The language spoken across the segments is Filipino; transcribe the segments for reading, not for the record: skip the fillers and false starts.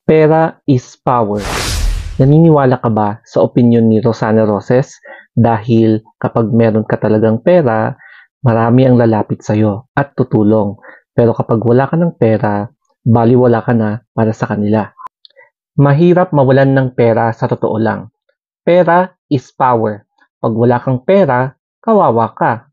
Pera is power. Naniniwala ka ba sa opinyon ni Rosana Roses? Dahil kapag meron ka talagang pera, marami ang lalapit sa'yo at tutulong. Pero kapag wala ka ng pera, baliwala ka na para sa kanila. Mahirap mawalan ng pera sa totoo lang. Pera is power. Pag wala kang pera, kawawa ka.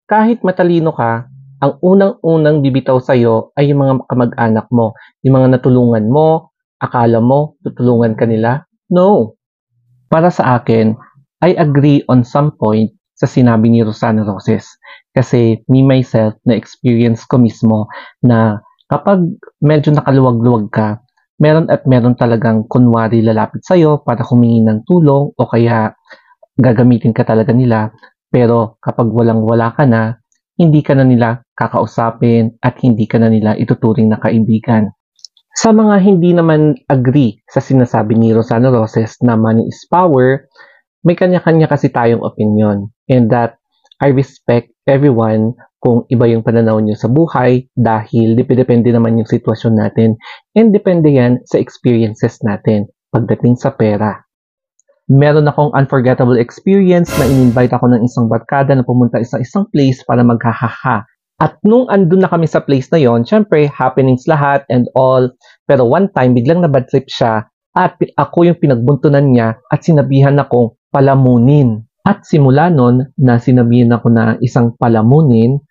Kahit matalino ka, ang unang-unang bibitaw sa'yo ay yung mga kamag-anak mo, yung mga natulungan mo, akala mo tutulungan ka nila? No. Para sa akin, I agree on some point sa sinabi ni Rosana Roses. Kasi me myself, na-experience ko mismo na kapag medyo nakaluwag-luwag ka, meron at meron talagang kunwari lalapit sa'yo para humingi ng tulong o kaya gagamitin ka talaga nila. Pero kapag walang-wala ka na, hindi ka na nila kakausapin at hindi ka na nila ituturing na kaibigan. Sa mga hindi naman agree sa sinasabi ni Rosana Roses na money is power, may kanya-kanya kasi tayong opinion, and that I respect everyone kung iba yung pananaw niyo sa buhay dahil depende naman yung sitwasyon natin and depende yan sa experiences natin pagdating sa pera. Meron akong unforgettable experience na in-invite ako ng isang barkada na pumunta sa isang place para maghahaha. At nung andun na kami sa place na yon, syempre, happenings lahat and all. Pero one time, biglang na-bad trip siya at ako yung pinagbuntunan niya at sinabihan akong palamunin. At simula nun na sinabihan ako na isang palamunin,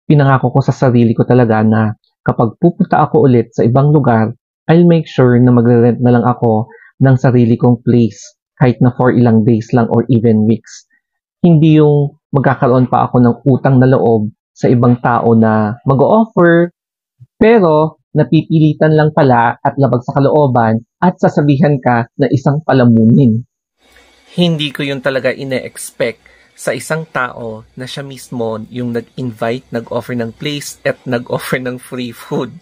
pinangako ko sa sarili ko talaga na kapag pupunta ako ulit sa ibang lugar, I'll make sure na magre-rent na lang ako ng sarili kong place kahit na for ilang days lang or even weeks. Hindi yung magkakaroon pa ako ng utang na loob sa ibang tao na mag-o-offer, pero napipilitan lang pala at labag sa kalooban at sasabihan ka na isang palamunin. Hindi ko yun talaga ine-expect sa isang tao na siya mismo yung nag-invite, nag-offer ng place at nag-offer ng free food.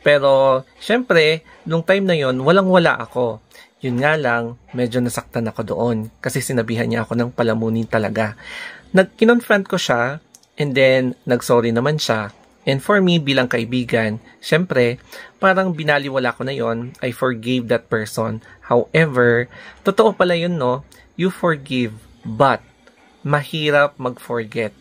Pero, syempre, nung time na yon walang-wala ako. Yun nga lang, medyo nasaktan ako doon kasi sinabihan niya ako ng palamunin talaga. Kinonfront ko siya and then nag-sorry naman siya. And for me, bilang kaibigan, syempre, parang binaliwala ko na yon. I forgave that person. However, totoo pala yun, no? You forgive, but mahirap mag-forget.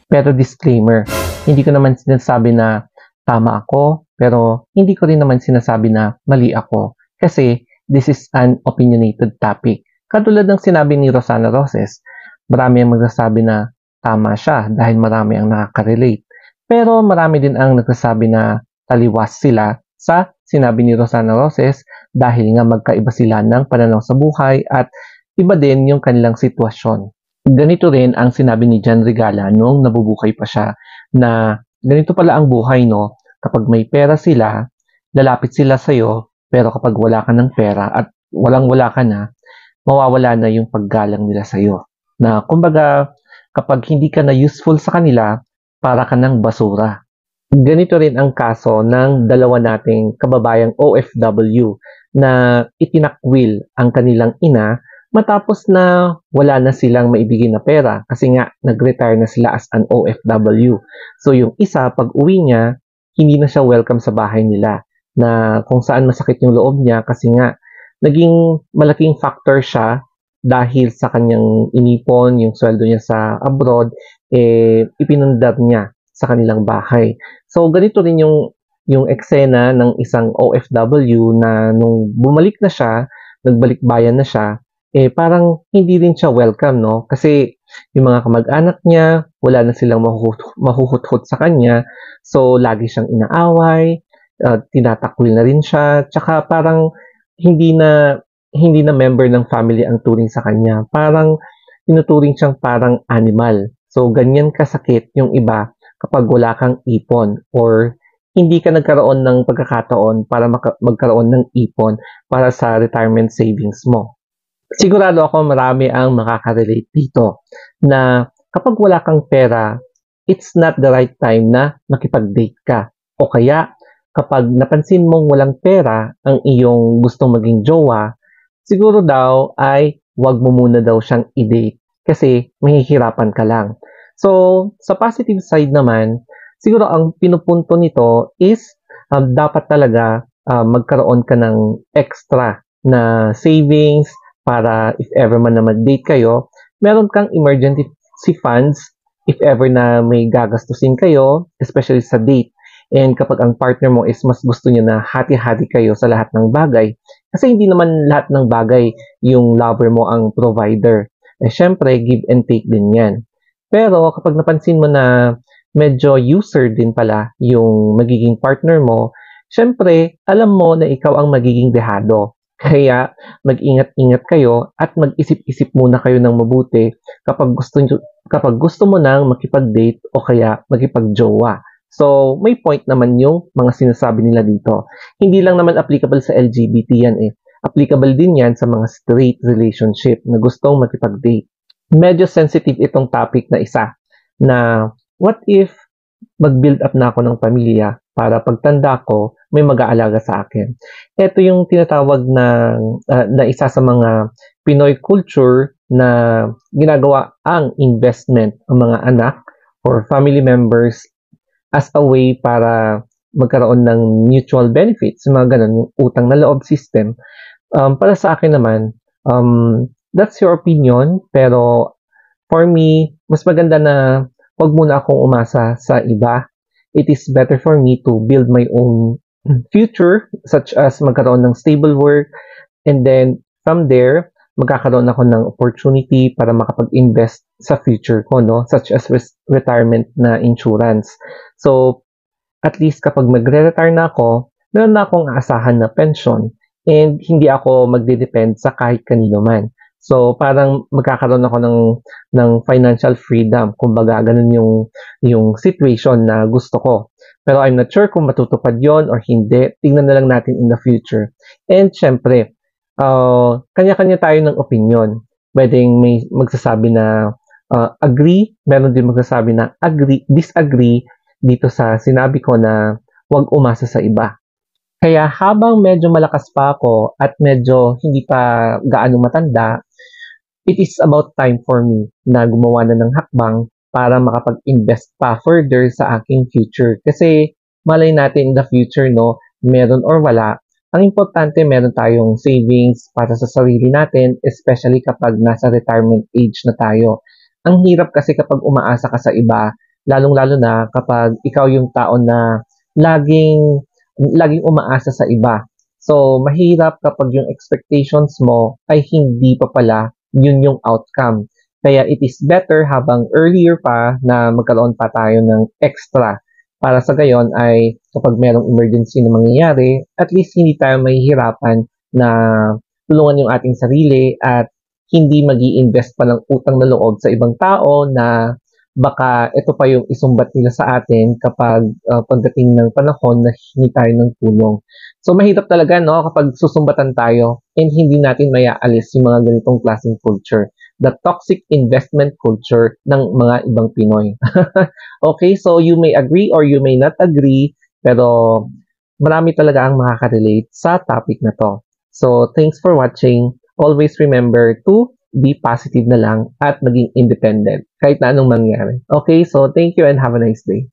Pero disclaimer, hindi ko naman sinasabi na tama ako, pero hindi ko rin naman sinasabi na mali ako. Kasi this is an opinionated topic. Katulad ng sinabi ni Rosana Roses, marami ang magsasabi na tama siya dahil marami ang nakaka-relate. Pero marami din ang nagsasabi na taliwas sila sa sinabi ni Rosana Roses dahil nga magkaiba sila ng pananaw sa buhay at iba din yung kanilang sitwasyon. Ganito rin ang sinabi ni Jan Regala nung nabubuhay pa siya na ganito pala ang buhay, no? Kapag may pera sila, lalapit sila sa'yo, pero kapag wala ka ng pera at walang-wala ka na, mawawala na yung paggalang nila sa'yo. Na kumbaga, kapag hindi ka na useful sa kanila, para ka ng basura. Ganito rin ang kaso ng dalawa nating kababayang OFW na itinakwil ang kanilang ina matapos na wala na silang maibigay na pera kasi nga nag-retire na sila as an OFW. So yung isa, pag uwi niya, hindi na siya welcome sa bahay nila na kung saan masakit yung loob niya kasi nga naging malaking factor siya dahil sa kanyang inipon, yung sweldo niya sa abroad, ipinundar niya sa kanilang bahay. So, ganito rin yung eksena ng isang OFW na nung bumalik na siya, nagbalik bayan na siya, parang hindi rin siya welcome, no? Kasi yung mga kamag-anak niya, wala na silang mahuhuthot sa kanya. So, lagi siyang inaaway, tinatakwil na rin siya, tsaka parang hindi na member ng family ang turing sa kanya. Parang tinuturing siyang parang animal. So, ganyan kasakit yung iba kapag wala kang ipon or hindi ka nagkaroon ng pagkakataon para magkaroon ng ipon para sa retirement savings mo. Sigurado ako marami ang makaka-relate dito na kapag wala kang pera, it's not the right time na makipag-date ka. O kaya, kapag napansin mong walang pera ang iyong gustong maging jowa, siguro daw ay wag mo muna daw siyang i-date kasi mahihirapan ka lang. So, sa positive side naman, siguro ang pinupunto nito is dapat talaga magkaroon ka ng extra na savings para if ever man na mag-date kayo, meron kang emergency funds if ever na may gagastusin kayo, especially sa date. And kapag ang partner mo is mas gusto niya na hati-hati kayo sa lahat ng bagay, kasi hindi naman lahat ng bagay yung lover mo ang provider. Eh, syempre, give and take din yan. Pero kapag napansin mo na medyo user din pala yung magiging partner mo, syempre, alam mo na ikaw ang magiging dehado. Kaya mag-ingat-ingat kayo at mag-isip-isip muna kayo ng mabuti kapag gusto mo nang makipag-date o kaya makipag-jowa. So, may point naman yung mga sinasabi nila dito. Hindi lang naman applicable sa LGBT yan eh. Applicable din yan sa mga straight relationship na gustong makipag-date. Medyo sensitive itong topic na isa na what if mag-build up na ako ng pamilya para pagtanda ko, may mag-aalaga sa akin. Ito yung tinatawag na isa sa mga Pinoy culture na ginagawa ang investment ng mga anak or family members as a way para magkaroon ng mutual benefits, mga ganun, yung utang na loob system. Para sa akin naman, that's your opinion, pero for me, mas maganda na wag muna akong umasa sa iba. It is better for me to build my own future, such as magkaroon ng stable work, and then from there, magkakaroon ako ng opportunity para makapag-invest sa future ko, no? Such as retirement na insurance. So, at least kapag magre-retire na ako, meron na akong aasahan na pension and hindi ako magde-depend sa kahit kanino man. So, parang magkakaroon ako ng financial freedom. Kumbaga, ganun yung situation na gusto ko. Pero I'm not sure kung matutupad yon or hindi. Tingnan na lang natin in the future. And syempre, kanya-kanya tayo ng opinion. Pwedeng may magsasabi na agree, meron din magsasabi na disagree dito sa sinabi ko na huwag umasa sa iba. Kaya habang medyo malakas pa ako at medyo hindi pa gaano matanda, it is about time for me na gumawa na ng hakbang para makapag-invest pa further sa aking future. Kasi malay natin in the future, no, meron or wala, ang importante meron tayong savings para sa sarili natin, especially kapag nasa retirement age na tayo. Ang hirap kasi kapag umaasa ka sa iba, lalong-lalo na kapag ikaw yung tao na laging umaasa sa iba. So, mahirap kapag yung expectations mo ay hindi pa pala yun yung outcome. Kaya it is better habang earlier pa na magkaroon pa tayo ng extra para sa gayon ay kapag merong emergency na mangyayari, at least hindi tayo mahihirapan na tulungan yung ating sarili at hindi mag-i-invest pa ng utang na loob sa ibang tao na baka ito pa yung isumbat nila sa atin kapag pagdating ng panahon na hingi tayo ng tulong. So mahirap talaga no kapag susumbatan tayo and hindi natin mayaalis yung mga ganitong klaseng culture. The toxic investment culture ng mga ibang Pinoy. Okay, so you may agree or you may not agree, pero marami talaga ang makaka-relate sa topic na to. So thanks for watching. Always remember to be positive na lang at maging independent kahit na anong mangyari. Okay, so thank you and have a nice day.